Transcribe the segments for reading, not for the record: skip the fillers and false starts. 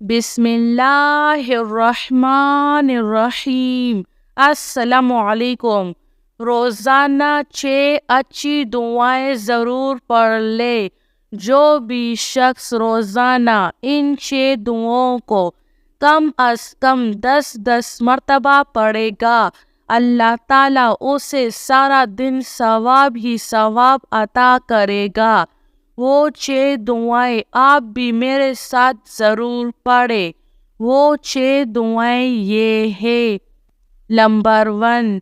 بسم اللہ الرحمن الرحیم۔ السلام علیکم۔ روزانہ 6 اچھی دعائیں ضرور پڑھ لے۔ جو بھی شخص روزانہ ان 6 دعاؤں کو کم از کم 10 مرتبہ پڑھے گا، اللہ تعالیٰ اسے سارا دن ثواب ہی ثواب عطا کرے گا۔ وہ 6 دعائیں آپ بھی میرے ساتھ ضرور پڑھیں۔ وہ 6 دعائیں یہ ہے۔ نمبر 1،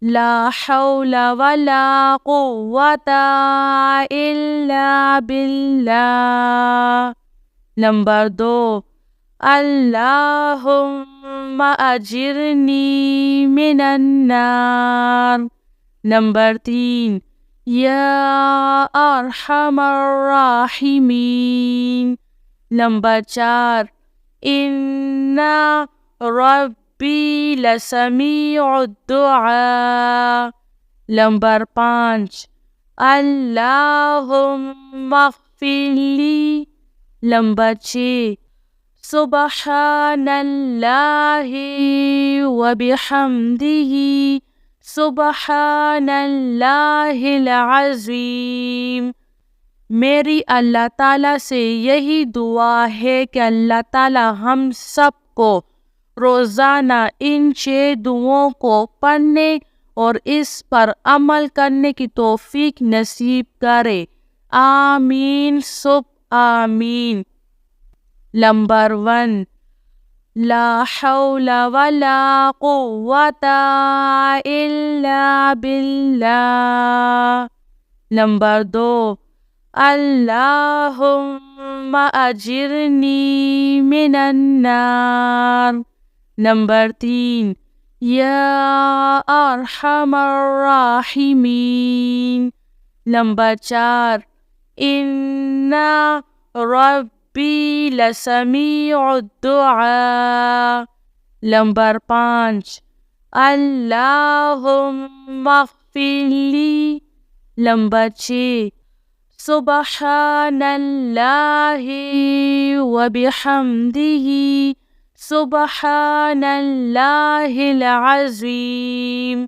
لا حول ولا قوة الا باللہ۔ نمبر 2، اللہم اجرنی من النار۔ نمبر 3، یا ارحم الراحمین۔ نمبر 4، ان ربی لسمیع الدعاء۔ نمبر 5، اللہم اغفر لی۔ نمبر 6، سبحان اللہ وبحمدہ، سبحان اللہ العظیم۔ میری اللہ تعالیٰ سے یہی دعا ہے کہ اللہ تعالیٰ ہم سب کو روزانہ ان 6 دعاؤں کو پڑھنے اور اس پر عمل کرنے کی توفیق نصیب کرے۔ آمین سب آمین۔ نمبر 1، لا حول ولا قوة الا باللہ۔ نمبر 2، اللہم اجرنی من النار۔ نمبر 3، یا ارحم الراحمین۔ نمبر 4، ان ربی لسمیع الدعاء۔ نمبر 5، اللہم اغفر لی۔ نمبر 6، سبحان اللہ وبحمدہ، سبحان اللہ العظیم۔